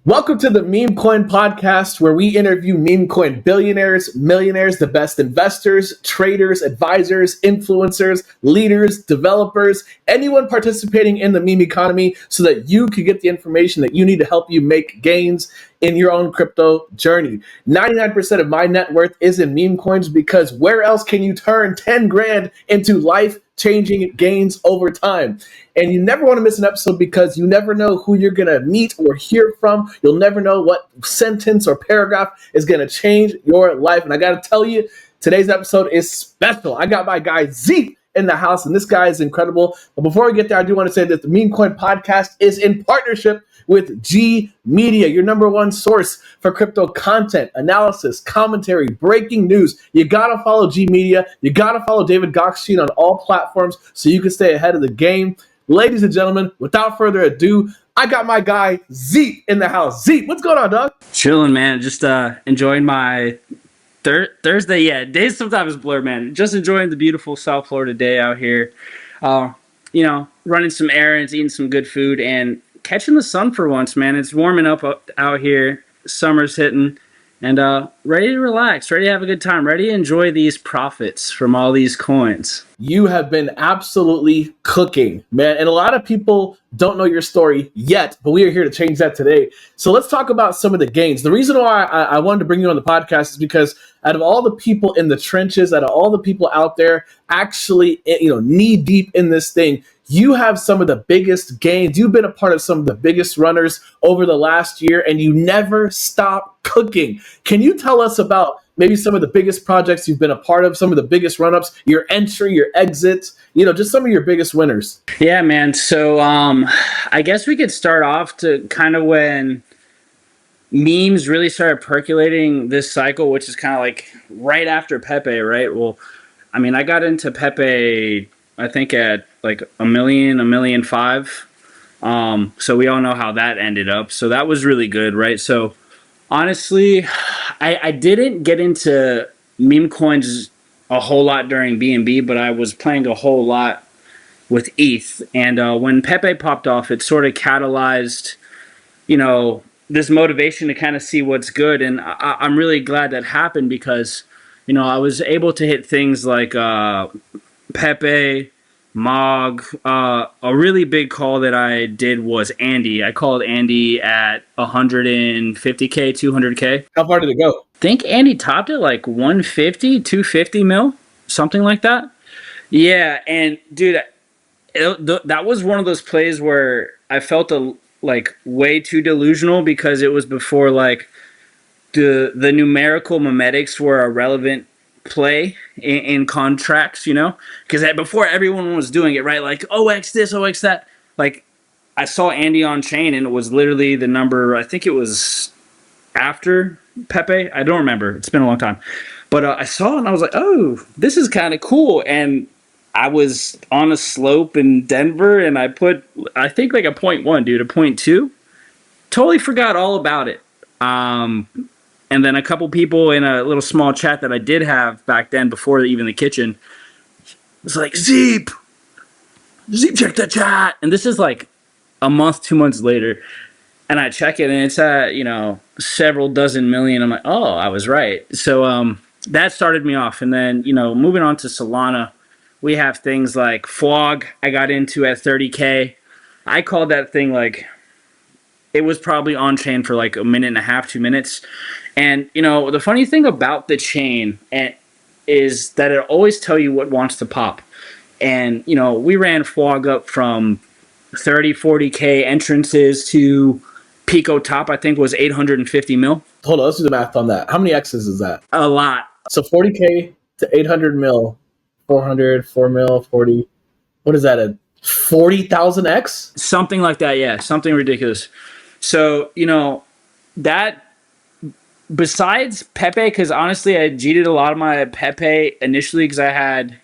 Welcome to the Memecoin podcast, where we interview Memecoin billionaires, millionaires, the best investors, traders, advisors, influencers, leaders, developers, anyone participating in the meme economy so that you can get the information that you need to help you make gains in your own crypto journey. 99% of my net worth is in meme coins because where else can you turn 10 grand into life-changing gains over time? And you never want to miss an episode because you never know who you're going to meet or hear from. You'll never know what sentence or paragraph is going to change your life. And I got to tell you, today's episode is special. I got my guy Zeep in the house, and this guy is incredible. But before we get there, I do want to say that the Memecoin podcast is in partnership with G Media, your number one source for crypto content, analysis, commentary, breaking news. You gotta follow G Media. You gotta follow David Goxstein on all platforms so you can stay ahead of the game. Ladies and gentlemen, without further ado, I got my guy Zeep in the house. Zeep, what's going on, dog? Chilling, man. Just enjoying my Thursday. Yeah, days sometimes blur, man. Just enjoying the beautiful South Florida day out here. Running some errands, eating some good food, and catching the sun for once, man. It's warming up out here. Summer's hitting, and ready to relax, ready to have a good time, ready to enjoy these profits from all these coins. You have been absolutely cooking, man. And a lot of people don't know your story yet, but we are here to change that today. So let's talk about some of the gains. The reason why I wanted to bring you on the podcast is because out of all the people in the trenches, out of all the people out there actually, knee deep in this thing, you have some of the biggest gains. You've been a part of some of the biggest runners over the last year, and you never stop cooking. Can you tell us about maybe some of the biggest projects you've been a part of, some of the biggest run-ups, your entry, your exits, just some of your biggest winners? Yeah, man. So I guess we could start off to kind of when memes really started percolating this cycle, which is kind of like right after Pepe, right? Well, I mean, I got into Pepe, I think at like $1 million, $1.5 million. So we all know how that ended up. So that was really good, right? So honestly, I didn't get into meme coins a whole lot during BNB, but I was playing a whole lot with ETH. And when Pepe popped off, it sort of catalyzed, this motivation to kind of see what's good. And I'm really glad that happened because, I was able to hit things like Pepe, Mog. A really big call that I did was Andy. I called Andy at 150K, 200K. How far did it go? I think Andy topped it like 150, 250 mil, something like that. Yeah, and dude, that was one of those plays where I felt way too delusional because it was before like the numerical memetics were a relevant play in contracts, because before everyone was doing it, right? Like 0x this, 0x that. Like I saw Andy on chain and it was literally the number, I think it was after Pepe. I don't remember. It's been a long time. But I saw it and I was like, oh, this is kind of cool. And I was on a slope in Denver and I put, I think like a 0.1, dude, a 0.2. Totally forgot all about it. And then a couple people in a little small chat that I did have back then before even the kitchen was like, Zeep, check the chat. And this is like a month, 2 months later. And I check it and it's at, several dozen million. I'm like, oh, I was right. So that started me off. And then, moving on to Solana, we have things like Flog I got into at 30K. I called that thing like, it was probably on chain for like a minute and a half, 2 minutes. And, the funny thing about the chain is that it always tell you what wants to pop. And, we ran Flog up from 30, 40K entrances to Pico top, I think was 850 mil. Hold on, let's do the math on that. How many X's is that? A lot. So 40K to 800 mil, 400, 4 mil, 40. What is that, a 40,000X? Something like that, yeah. Something ridiculous. So, that... Besides Pepe, because honestly, I cheated a lot of my Pepe initially because I had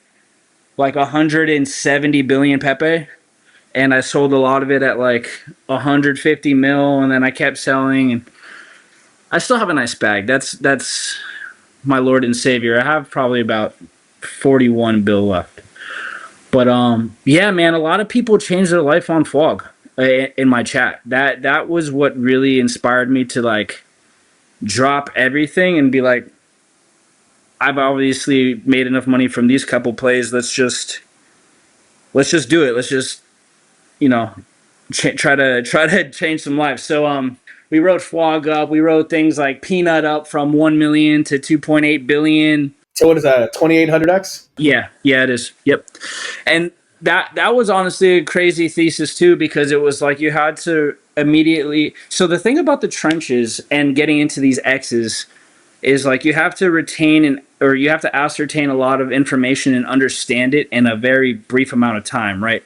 like 170 billion Pepe, and I sold a lot of it at like 150 mil, and then I kept selling, and I still have a nice bag. That's my Lord and Savior. I have probably about 41 bill left. But yeah, man, a lot of people change their life on Flog. in my chat. That was what really inspired me to like drop everything and be like, I've obviously made enough money from these couple plays. Let's just do it. Let's just, you know, try to change some lives. So we wrote Flog up. We wrote things like Peanut up from 1 million to 2.8 billion. So what is that? 2800x? Yeah, it is. Yep. And that was honestly a crazy thesis too, because it was like you had to immediately. So the thing about the trenches and getting into these X's is like you have to retain or you have to ascertain a lot of information and understand it in a very brief amount of time, right?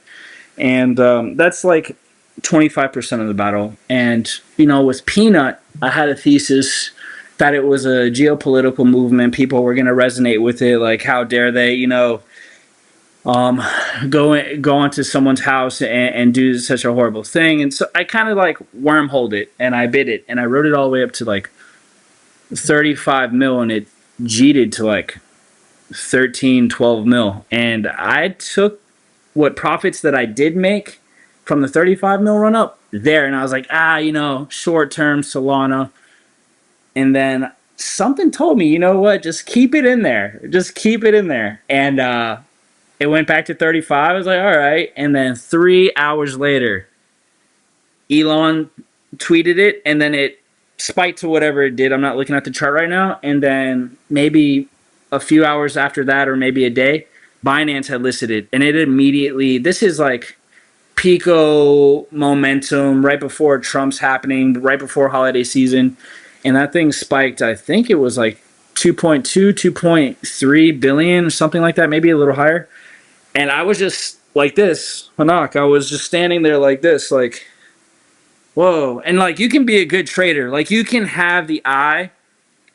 And that's like 25% of the battle. And with Peanut, I had a thesis that it was a geopolitical movement. People were going to resonate with it. Like, how dare they, go into someone's house and do such a horrible thing. And so I kind of like wormholed it and I bid it and I wrote it all the way up to like 35 mil and it jeeted to like 13, 12 mil. And I took what profits that I did make from the 35 mil run up there. And I was like, short term Solana. And then something told me, you know what, just keep it in there. Just keep it in there. And it went back to 35. I was like, all right. And then 3 hours later, Elon tweeted it and then it spiked to whatever it did. I'm not looking at the chart right now. And then maybe a few hours after that, or maybe a day, Binance had listed it. And it immediately, this is like Pico momentum right before Trump's happening, right before holiday season. And that thing spiked, I think it was like 2.2, 2.3 billion or something like that, maybe a little higher. And I was just like this, Hanak. I was just standing there like this, like, whoa. And like, you can be a good trader. Like, you can have the eye,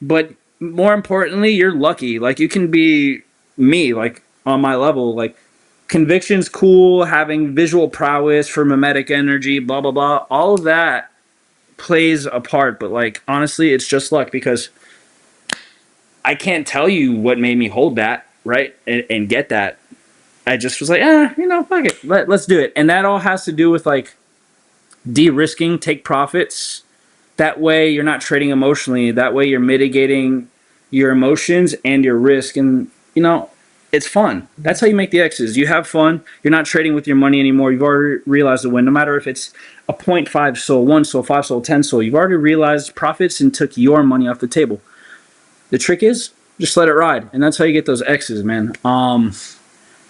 but more importantly, you're lucky. Like, you can be me, like, on my level. Like, conviction's cool, having visual prowess for mimetic energy, blah, blah, blah. All of that plays a part. But, like, honestly, it's just luck because I can't tell you what made me hold that, right, and get that. I just was like, fuck it. Let's do it. And that all has to do with, like, de-risking, take profits. That way you're not trading emotionally. That way you're mitigating your emotions and your risk. And, it's fun. That's how you make the X's. You have fun. You're not trading with your money anymore. You've already realized the win. No matter if it's a 0.5 SOL, 1 SOL, 5 SOL, 10 SOL. You've already realized profits and took your money off the table. The trick is just let it ride. And that's how you get those X's, man.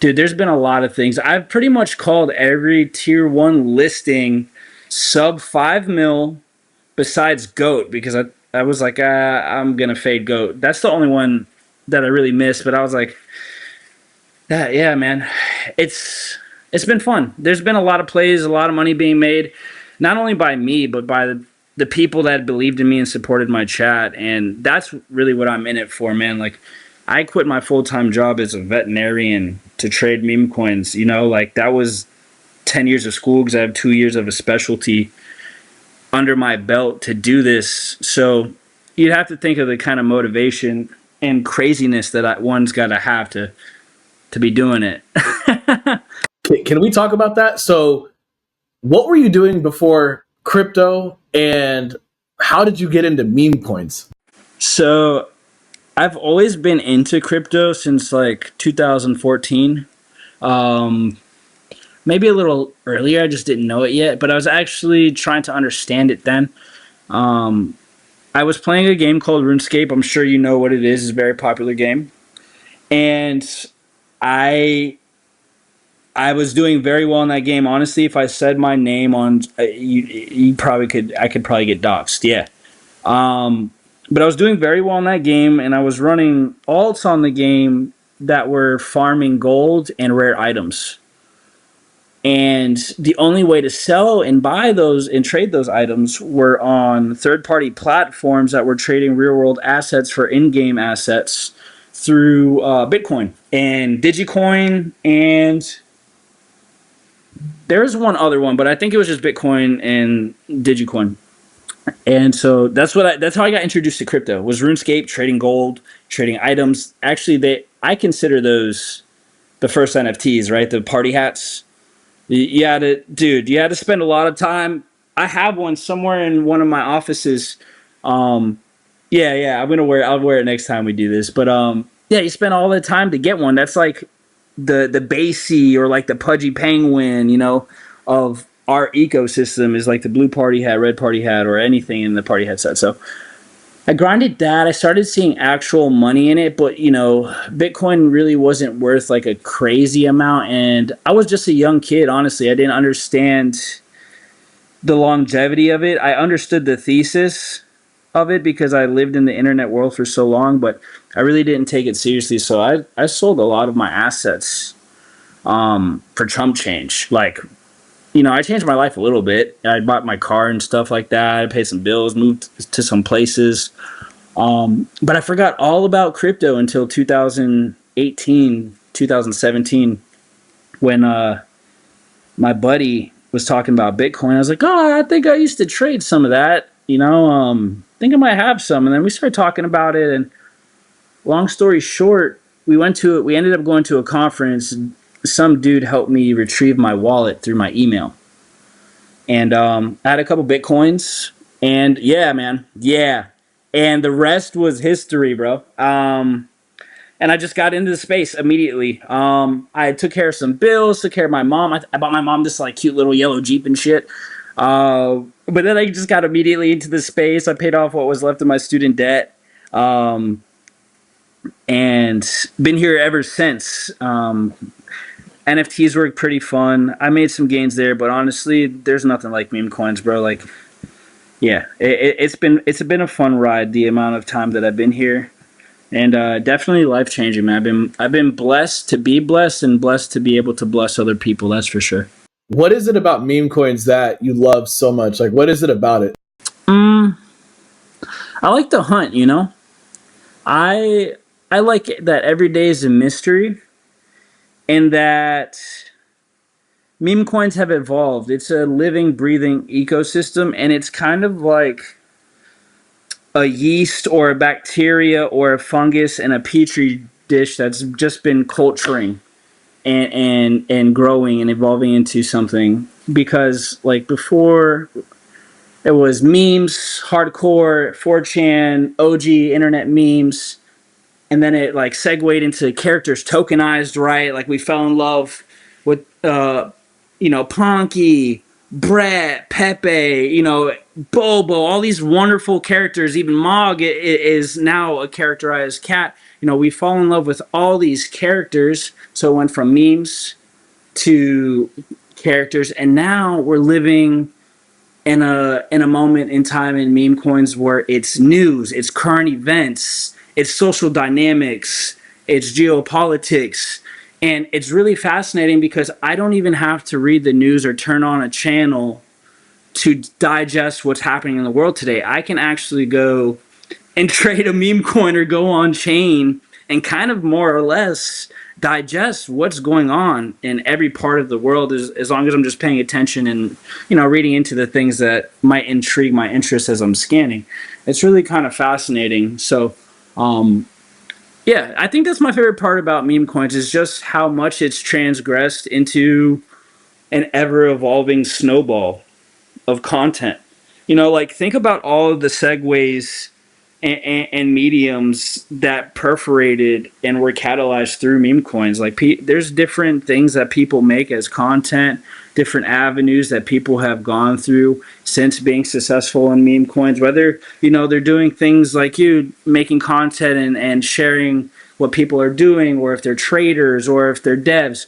Dude, there's been a lot of things. I've pretty much called every tier 1 listing sub 5 mil besides GOAT, because I was like, I'm going to fade GOAT. That's the only one that I really missed, but I was like, yeah, man, it's been fun. There's been a lot of plays, a lot of money being made, not only by me, but by the people that believed in me and supported my chat. And that's really what I'm in it for, man. Like, I quit my full-time job as a veterinarian to trade Memecoins. Like, that was 10 years of school because I have 2 years of a specialty under my belt to do this. So you'd have to think of the kind of motivation and craziness that one's got to have to be doing it. Can we talk about that? So what were you doing before crypto and how did you get into meme coins? So I've always been into crypto since like 2014. Maybe a little earlier, I just didn't know it yet, but I was actually trying to understand it then. I was playing a game called RuneScape. I'm sure you know what it is. It's a very popular game. And I was doing very well in that game. Honestly, if I said my name on, you probably could. I could probably get doxxed. Yeah. But I was doing very well in that game, and I was running alts on the game that were farming gold and rare items. And the only way to sell and buy those and trade those items were on third-party platforms that were trading real-world assets for in-game assets through Bitcoin and Digicoin, and there's one other one, but I think it was just Bitcoin and Digicoin. And so that's how I got introduced to crypto. Was RuneScape, trading gold, trading items. Actually, I consider those the first NFTs, right? The party hats. You had to, dude. You had to spend a lot of time. I have one somewhere in one of my offices. Um, yeah, yeah. I'm gonna wear. I'll wear it next time we do this. But yeah. You spend all the time to get one. That's like the Basie or like the Pudgy Penguin. Of our ecosystem is like the blue party hat, red party hat, or anything in the party hat set. So I grinded that. I started seeing actual money in it, but Bitcoin really wasn't worth like a crazy amount. And I was just a young kid, honestly. I didn't understand the longevity of it. I understood the thesis of it because I lived in the internet world for so long, but I really didn't take it seriously. So I sold a lot of my assets for chump change. Like, I changed my life a little bit. I bought my car and stuff like that. I paid some bills, moved to some places. But I forgot all about crypto until 2018, 2017, when my buddy was talking about Bitcoin. I was like, oh, I think I used to trade some of that. I think I might have some. And then we started talking about it. And long story short, we ended up going to a conference. Some dude helped me retrieve my wallet through my email. And I had a couple Bitcoins. And yeah, man. Yeah. And the rest was history, bro. And I just got into the space immediately. I took care of some bills, took care of my mom. I bought my mom this like cute little yellow Jeep and shit. But then I just got immediately into the space. I paid off what was left of my student debt, and been here ever since. NFTs were pretty fun. I made some gains there, but honestly, there's nothing like meme coins, bro. Like, yeah, it's been a fun ride. The amount of time that I've been here. And definitely life changing, man. I've been blessed to be blessed and blessed to be able to bless other people. That's for sure. What is it about meme coins that you love so much? Like, what is it about it? I like the hunt. I like it that every day is a mystery, and that meme coins have evolved. It's a living, breathing ecosystem, and it's kind of like a yeast or a bacteria or a fungus in a petri dish that's just been culturing and growing and evolving into something. Because like before, it was memes, hardcore 4chan, OG internet memes, and then it like segued into characters tokenized, right? Like we fell in love with Ponky, Brett, Pepe, Bobo, all these wonderful characters. Even Mog is now a characterized cat. We fall in love with all these characters. So it went from memes to characters, and now we're living in a moment in time in meme coins where it's news, it's current events, it's social dynamics, it's geopolitics. And it's really fascinating because I don't even have to read the news or turn on a channel to digest what's happening in the world today. I can actually go and trade a meme coin or go on chain and kind of more or less digest what's going on in every part of the world, as long as I'm just paying attention and reading into the things that might intrigue my interest as I'm scanning. It's really kind of fascinating. So yeah, I think that's my favorite part about meme coins is just how much it's transgressed into an ever evolving snowball of content. Like think about all of the segues and mediums that perforated and were catalyzed through meme coins. Like there's different things that people make as content, different avenues that people have gone through since being successful in meme coins. Whether they're doing things like you making content and sharing what people are doing, or if they're traders or if they're devs.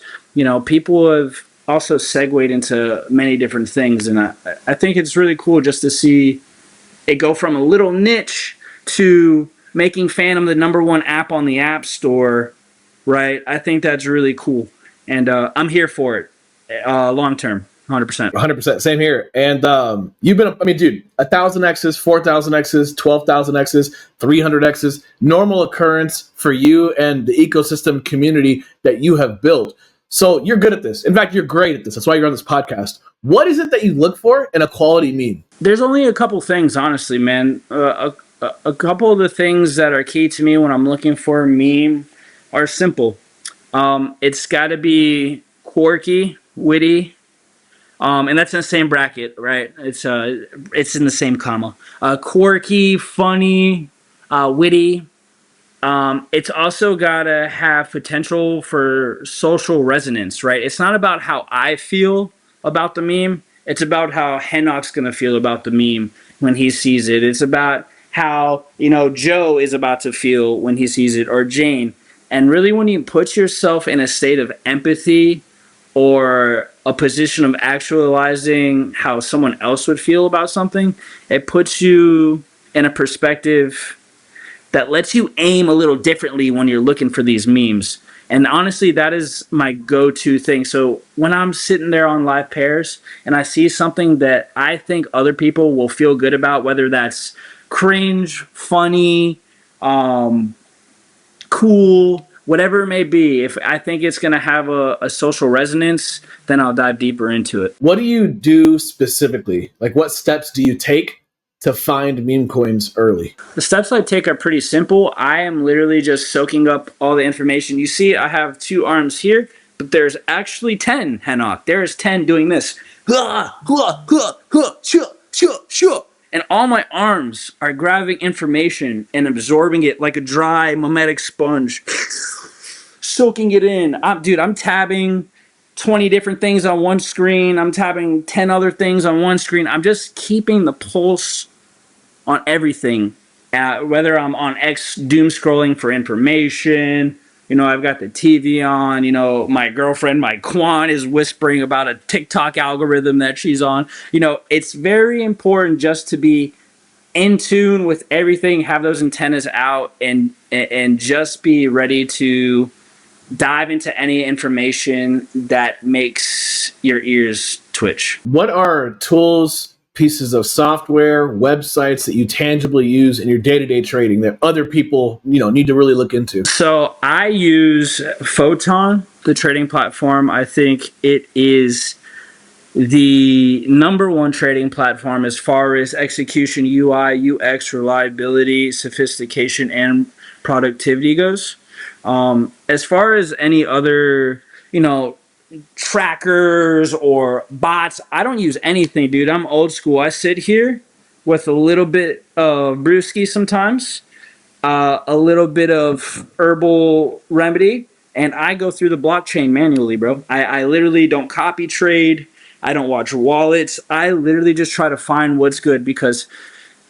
People have also segued into many different things, and I think it's really cool just to see it go from a little niche to making Phantom the #1 app on the App Store, right? I think that's really cool, and I'm here for it, long term, 100%. 100%. Same here. And you've been, I mean, dude, 1,000x's, 4,000x's, 12,000x's, 300x's, normal occurrence for you and the ecosystem community that you have built. So you're good at this. In fact, you're great at this. That's why you're on this podcast. What is it that you look for in a quality meme? There's only a couple things, honestly, man. A couple of the things that are key to me when I'm looking for a meme are simple. It's got to be quirky, witty, And that's in the same bracket, right? It's in the same comma. Quirky, funny, witty. It's also gotta have potential for social resonance, right? It's not about how I feel about the meme. It's about how Henok's gonna feel about the meme when he sees it. It's about how Joe is about to feel when he sees it, or Jane. And really, when you put yourself in a state of empathy or a position of actualizing how someone else would feel about something, it puts you in a perspective that lets you aim a little differently when you're looking for these memes. And honestly, that is my go-to thing. So when I'm sitting there on live pairs and I see something that I think other people will feel good about, whether that's cringe, funny, cool, whatever it may be, if I think it's going to have a social resonance, then I'll dive deeper into it. What do you do specifically? Like, what steps do you take to find meme coins early? The steps I take are pretty simple. I am literally just soaking up all the information. You see, I have 2 arms here, but there's actually 10, Henok. There's 10 doing this. And all my arms are grabbing information and absorbing it like a dry memetic sponge, soaking it in. I'm tabbing 20 different things on one screen. I'm tabbing 10 other things on one screen. I'm just keeping the pulse on everything, whether I'm on X doom scrolling for information. I've got the TV on. My girlfriend, my Quan, is whispering about a TikTok algorithm that she's on. It's very important just to be in tune with everything, have those antennas out, and just be ready to dive into any information that makes your ears twitch. What are tools, pieces of software, websites that you tangibly use in your day-to-day trading that other people, need to really look into? So I use Photon, the trading platform. I think it is the number one trading platform as far as execution, UI, UX, reliability, sophistication, and productivity goes. As far as any other, trackers or bots, I don't use anything, dude. I'm old school. I sit here with a little bit of brewski sometimes, a little bit of herbal remedy, and I go through the blockchain manually, bro. I literally don't copy trade. I don't watch wallets. I literally just try to find what's good, because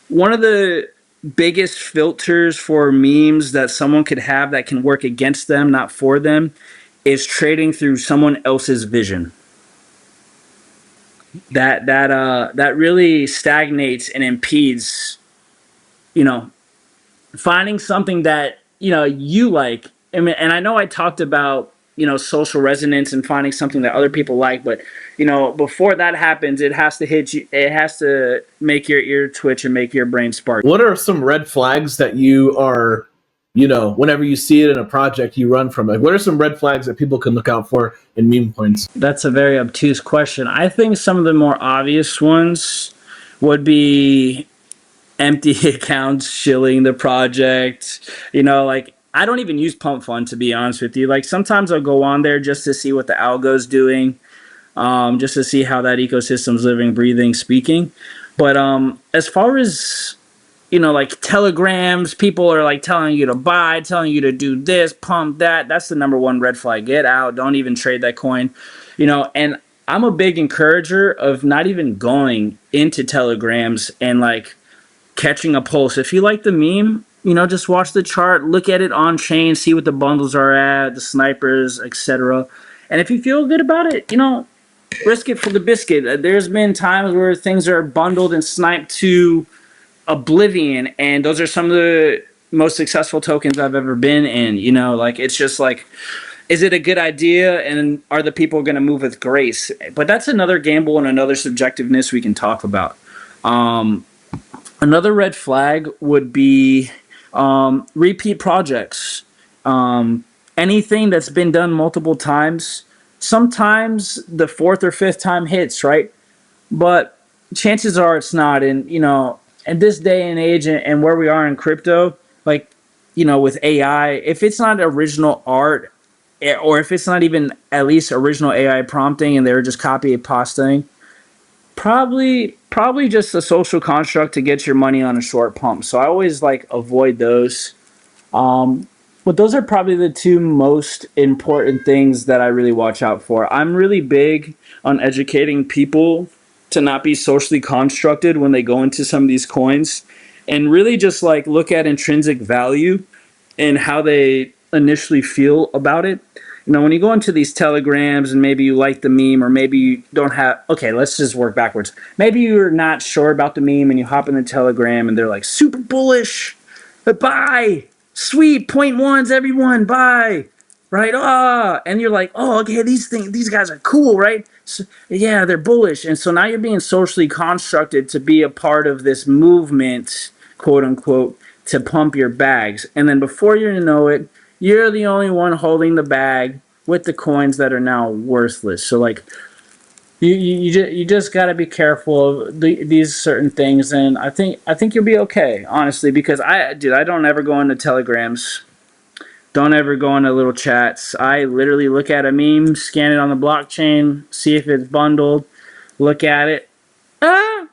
one of the biggest filters for memes that someone could have that can work against them, not for them, is trading through someone else's vision. That really stagnates and impedes, finding something that you like. And I know I talked about social resonance and finding something that other people like, but before that happens, it has to hit you. It has to make your ear twitch and make your brain spark. What are some red flags that you are, whenever you see it in a project, you run from it? What are some red flags that people can look out for in meme coins? That's a very obtuse question. I think some of the more obvious ones would be empty accounts shilling the project. I don't even use Pump Fund, to be honest with you. Like, sometimes I'll go on there just to see what the algo's doing, just to see how that ecosystem's living, breathing, speaking. But as far as like telegrams, people are like telling you to buy, telling you to do this, pump that. That's the number one red flag. Get out. Don't even trade that coin. And I'm a big encourager of not even going into telegrams and like catching a pulse. If you like the meme, just watch the chart, look at it on chain, see what the bundles are at, the snipers, etc. And if you feel good about it, risk it for the biscuit. There's been times where things are bundled and sniped to oblivion, and those are some of the most successful tokens I've ever been in. It's just like, is it a good idea, and are the people going to move with grace? But that's another gamble and another subjectiveness we can talk about. Another red flag would be repeat projects. Anything that's been done multiple times, sometimes the 4th or 5th time hits, right? But chances are it's not. And, at this day and age and where we are in crypto, like, with AI, if it's not original art, or if it's not even at least original AI prompting and they're just copy and pasting, Probably just a social construct to get your money on a short pump. So I always like avoid those. Um, but those are probably the two most important things that I really watch out for. I'm really big on educating people to not be socially constructed when they go into some of these coins, and really just like look at intrinsic value and how they initially feel about it. You know, when you go into these telegrams and maybe you like the meme, or maybe you don't have, okay, let's just work backwards. Maybe you're not sure about the meme and you hop in the telegram and they're like super bullish, buy, sweet, point ones, everyone, buy, right? And you're like, oh, okay, these guys are cool, right? So, yeah, they're bullish. And so now you're being socially constructed to be a part of this movement, quote unquote, to pump your bags. And then before you know it, you're the only one holding the bag with the coins that are now worthless. So like you just got to be careful of these certain things, and I think you'll be okay, honestly, because I don't ever go into telegrams, don't ever go into little chats. I literally look at a meme, scan it on the blockchain, see if it's bundled, look at it. Ah,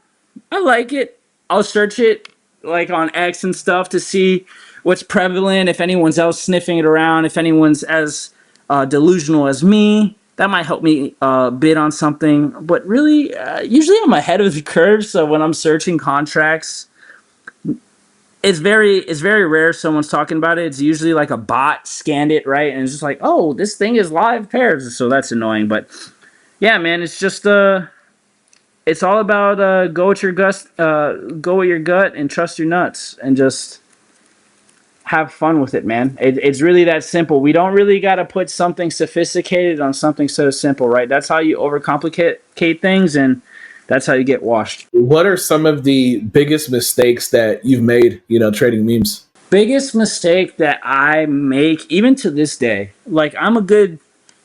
I like it. I'll search it like on X and stuff to see what's prevalent, if anyone's else sniffing it around, if anyone's as delusional as me. That might help me bid on something. But really, usually I'm ahead of the curve. So when I'm searching contracts, it's very rare someone's talking about it. It's usually like a bot scanned it, right, and it's just like, oh, this thing is live pairs. So that's annoying. But yeah, man, it's just it's all about go with your gut and trust your nuts, and just have fun with it, man. It's really that simple. We don't really got to put something sophisticated on something so simple, right? That's how you overcomplicate things, and that's how you get washed. What are some of the biggest mistakes that you've made, trading memes? Biggest mistake that I make, even to this day, like I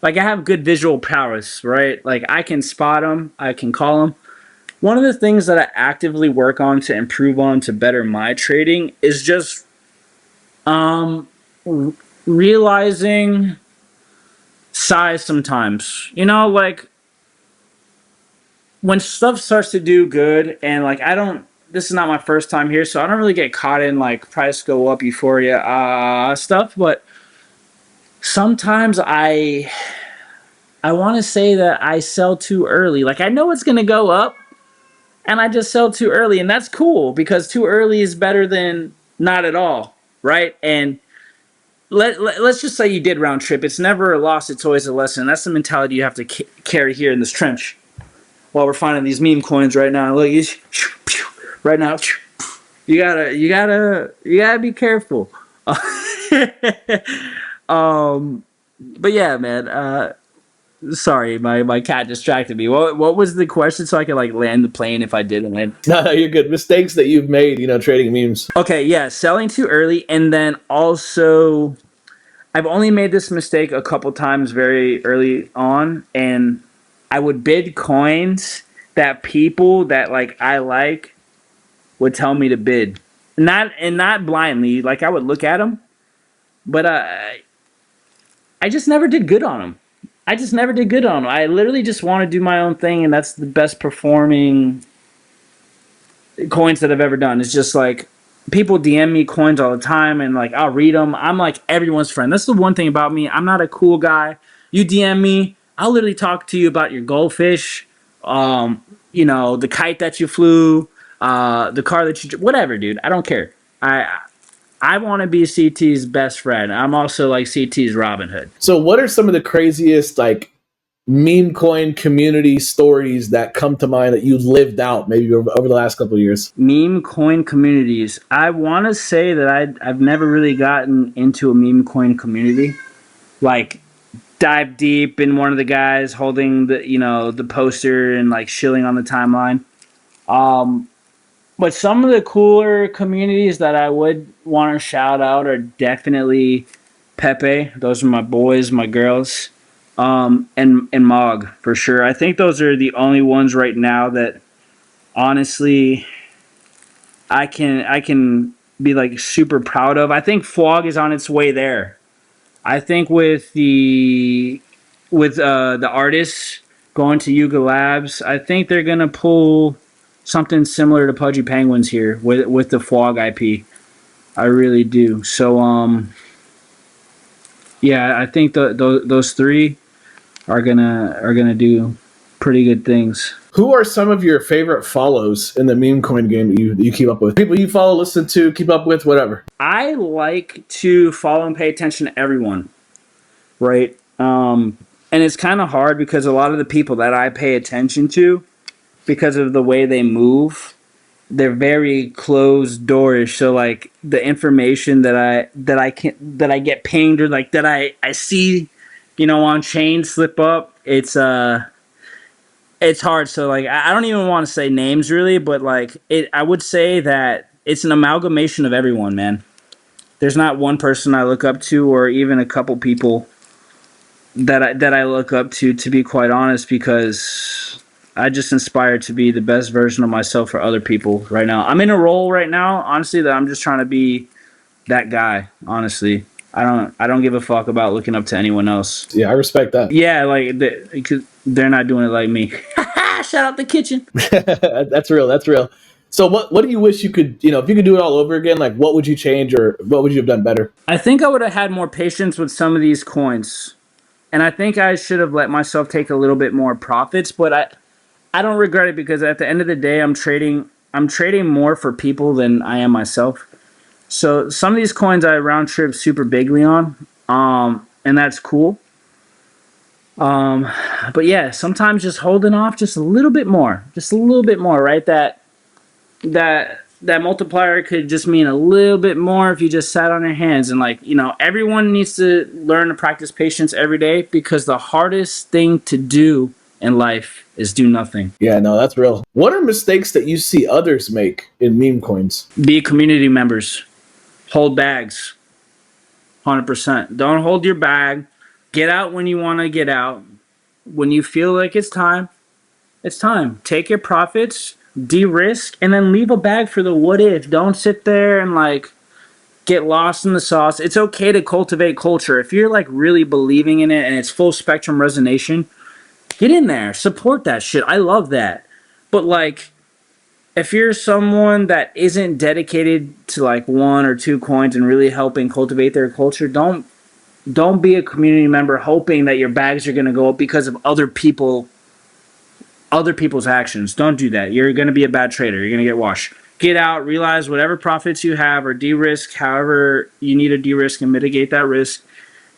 have good visual prowess, right? Like I can spot them, I can call them. One of the things that I actively work on to improve on to better my trading is just um, realizing size sometimes. Like when stuff starts to do good, and like this is not my first time here, so I don't really get caught in like price go up euphoria stuff, but sometimes I want to say that I sell too early. Like I know it's going to go up, and I just sell too early, and that's cool because too early is better than not at all, right? And let's just say you did round trip. It's never a loss, it's always a lesson. That's the mentality you have to carry here in this trench while we're finding these meme coins right now. Look, right now, you gotta be careful. But yeah, man. Sorry, my cat distracted me. What was the question, so I could like land the plane if I didn't land? No, you're good. Mistakes that you've made, trading memes. Okay, yeah, selling too early, and then also I've only made this mistake a couple times very early on, and I would bid coins that people that like I like would tell me to bid, not blindly. Like I would look at them, but I just never did good on them. I just never did good on them. I literally just want to do my own thing, and that's the best performing coins that I've ever done. It's just like people DM me coins all the time, and like I'll read them. I'm like everyone's friend. That's the one thing about me. I'm not a cool guy. You DM me, I'll literally talk to you about your goldfish, the kite that you flew, the car that you, whatever, dude. I don't care. I want to be CT's best friend. I'm also like CT's Robin Hood. So, what are some of the craziest like meme coin community stories that come to mind that you lived out maybe over the last couple of years? Meme coin communities. I want to say that I've never really gotten into a meme coin community. Like dive deep in one of the guys holding the poster and like shilling on the timeline. But some of the cooler communities that I would want to shout out are definitely Pepe. Those are my boys, my girls, and Mog for sure. I think those are the only ones right now that honestly I can be like super proud of. I think Flog is on its way there. I think with the artists going to Yuga Labs. I think they're gonna pull something similar to Pudgy Penguins here with the Fog IP. I really do. So yeah, I think those three are gonna do pretty good things. Who are some of your favorite follows in the meme coin game that you keep up with? People you follow, listen to, keep up with, whatever. I like to follow and pay attention to everyone, right? And it's kind of hard because a lot of the people that I pay attention to, because of the way they move, they're very closed doorish. So like the information that I get pinged, or like that I see, on chain slip up, it's hard. So like I don't even want to say names really, but like I would say that it's an amalgamation of everyone, man. There's not one person I look up to, or even a couple people that I look up to be quite honest, because I just inspire to be the best version of myself for other people right now. I'm in a role right now, honestly, that I'm just trying to be that guy, honestly. I don't give a fuck about looking up to anyone else. Yeah, I respect that. Yeah, like they're not doing it like me. Shout out the kitchen. That's real. That's real. So what do you wish you could, if you could do it all over again, like what would you change or what would you have done better? I think I would have had more patience with some of these coins. And I think I should have let myself take a little bit more profits, but I don't regret it, because at the end of the day I'm trading more for people than I am myself. So some of these coins I round trip super bigly on. And that's cool. But yeah, sometimes just holding off just a little bit more, right? That multiplier could just mean a little bit more if you just sat on your hands. And like, everyone needs to learn to practice patience every day, because the hardest thing to do in life is do nothing. Yeah, no, that's real. What are mistakes that you see others make in meme coins? Be community members. Hold bags. 100%. Don't hold your bag. Get out when you want to get out. When you feel like it's time, it's time. Take your profits, de-risk, and then leave a bag for the what if. Don't sit there and like get lost in the sauce. It's okay to cultivate culture. If you're like really believing in it and it's full spectrum resonation, get in there. Support that shit. I love that. But like, if you're someone that isn't dedicated to like one or two coins and really helping cultivate their culture, don't be a community member hoping that your bags are going to go up because of other people's actions. Don't do that. You're going to be a bad trader. You're going to get washed. Get out, realize whatever profits you have, or de-risk however you need to de-risk and mitigate that risk,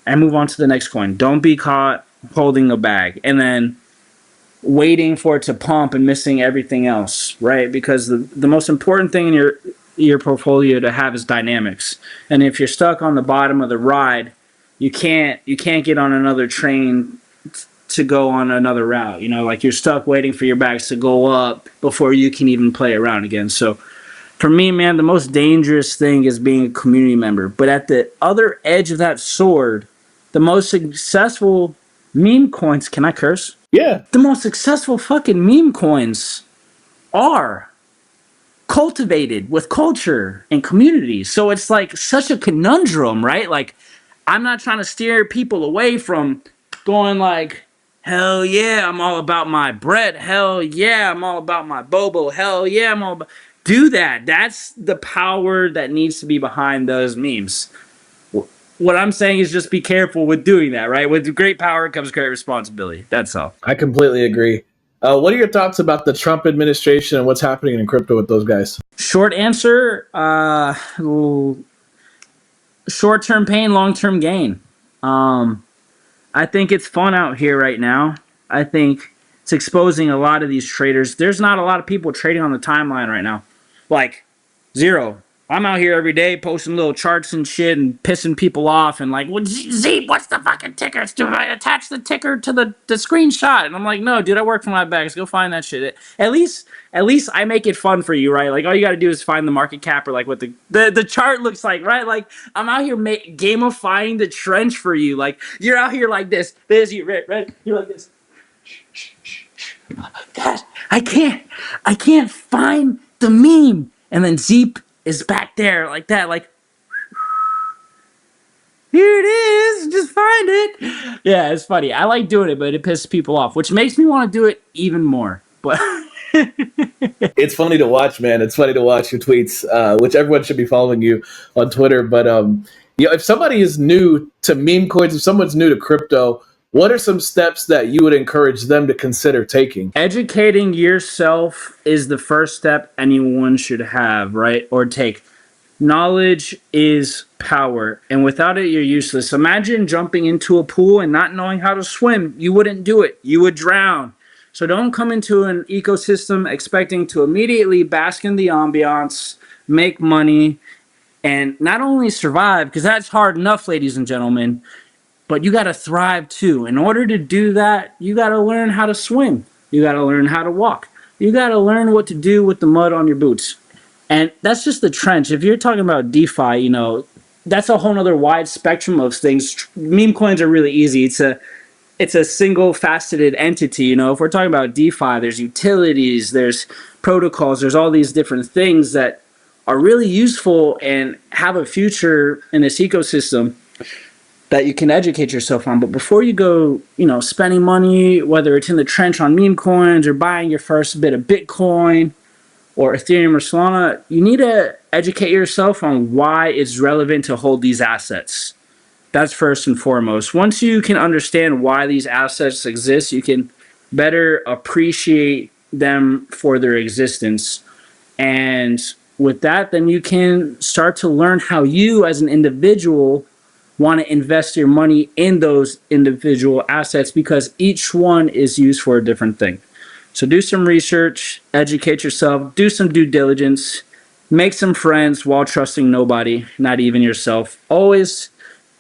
and move on to the next coin. Don't be caught holding a bag and then waiting for it to pump and missing everything else, right? Because the most important thing in your portfolio to have is dynamics. And if you're stuck on the bottom of the ride, you can't get on another train to go on another route. Like you're stuck waiting for your bags to go up before you can even play around again. So for me, man, the most dangerous thing is being a community member. But at the other edge of that sword, the most successful meme coins, can I curse? Yeah. The most successful fucking meme coins are cultivated with culture and community. So it's like such a conundrum, right? Like, I'm not trying to steer people away from going like, hell yeah, I'm all about my Brett. Hell yeah, I'm all about my Bobo. Hell yeah, I'm all about... Do that. That's the power that needs to be behind those memes. What I'm saying is just be careful with doing that, right? With great power comes great responsibility. That's all. I completely agree. What are your thoughts about the Trump administration and what's happening in crypto with those guys? Short answer, short-term pain, long-term gain. I think it's fun out here right now. I think it's exposing a lot of these traders. There's not a lot of people trading on the timeline right now. Like, zero. I'm out here every day posting little charts and shit and pissing people off and like, well, Zeep, what's the fucking ticker? Do I attach the ticker to the screenshot? And I'm like, no, dude, I work for my bags. Go find that shit. At least I make it fun for you, right? Like, all you got to do is find the market cap or like what the chart looks like, right? Like, I'm out here gamifying the trench for you. Like, you're out here like this. You right? You're like this. God, I can't find the meme. And then Zeep is back there like that, like, Here it is. Just find it. Yeah, it's funny. I like doing it, but it pisses people off, which makes me want to do it even more. But It's funny to watch, man. It's funny to watch your tweets, which everyone should be following you on Twitter. But if somebody is new to meme coins, if someone's new to crypto, what are some steps that you would encourage them to consider taking? educating yourself is the first step anyone should have, right? Or take. Knowledge is power, and without it, you're useless. Imagine jumping into a pool and not knowing how to swim. You wouldn't do it, you would drown. So don't come into an ecosystem expecting to immediately bask in the ambiance, make money, and not only survive, because that's hard enough, ladies and gentlemen, but you got to thrive too. In order to do that, you got to learn how to swim, you got to learn how to walk, you got to learn what to do with the mud on your boots. And that's just the trench. If you're talking about DeFi, that's a whole other wide spectrum of things. Meme coins are really easy. It's a single faceted entity. If we're talking about DeFi, there's utilities, there's protocols, there's all these different things that are really useful and have a future in this ecosystem that you can educate yourself on. But before you go, spending money, whether it's in the trench on meme coins or buying your first bit of Bitcoin or Ethereum or Solana, you need to educate yourself on why it's relevant to hold these assets. That's first and foremost. Once you can understand why these assets exist, you can better appreciate them for their existence. And with that, then you can start to learn how you as an individual want to invest your money in those individual assets, because each one is used for a different thing. So do some research, educate yourself, do some due diligence, make some friends while trusting nobody, not even yourself. Always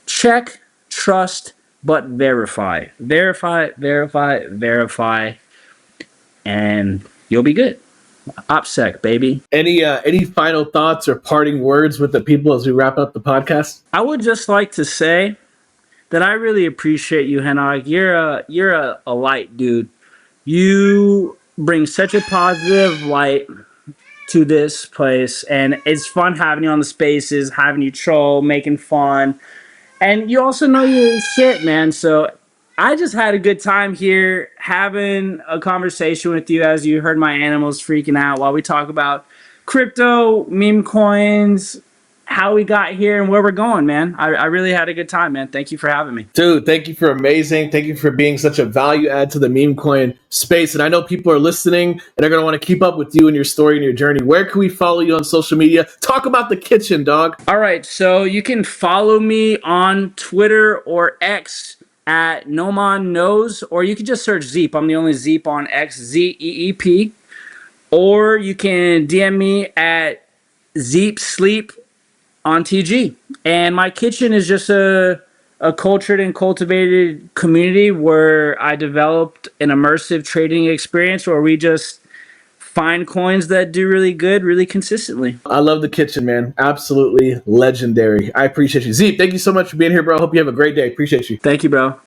check, trust, but verify. Verify, verify, verify, and you'll be good. OPSEC, baby. Any final thoughts or parting words with the people as we wrap up the podcast? I would just like to say that I really appreciate you, Henok. You're a light dude. You bring such a positive light to this place, and it's fun having you on the spaces, having you troll, making fun, and you also know your shit, man. So I just had a good time here having a conversation with you as you heard my animals freaking out while we talk about crypto, meme coins, how we got here and where we're going, man. I really had a good time, man. Thank you for having me. Dude, thank you for amazing. Thank you for being such a value add to the meme coin space. And I know people are listening and are going to want to keep up with you and your story and your journey. Where can we follow you on social media? Talk about the kitchen, dog. All right, so you can follow me on Twitter or X at Nomon Knows, or you can just search Zeep. I'm the only Zeep on X, Zeep. Or you can DM me at Zeep Sleep on TG. And my kitchen is just a cultured and cultivated community where I developed an immersive trading experience where we just find coins that do really good, really consistently. I love the kitchen, man. Absolutely legendary. I appreciate you. Zeep, thank you so much for being here, bro. Hope you have a great day. Appreciate you. Thank you, bro.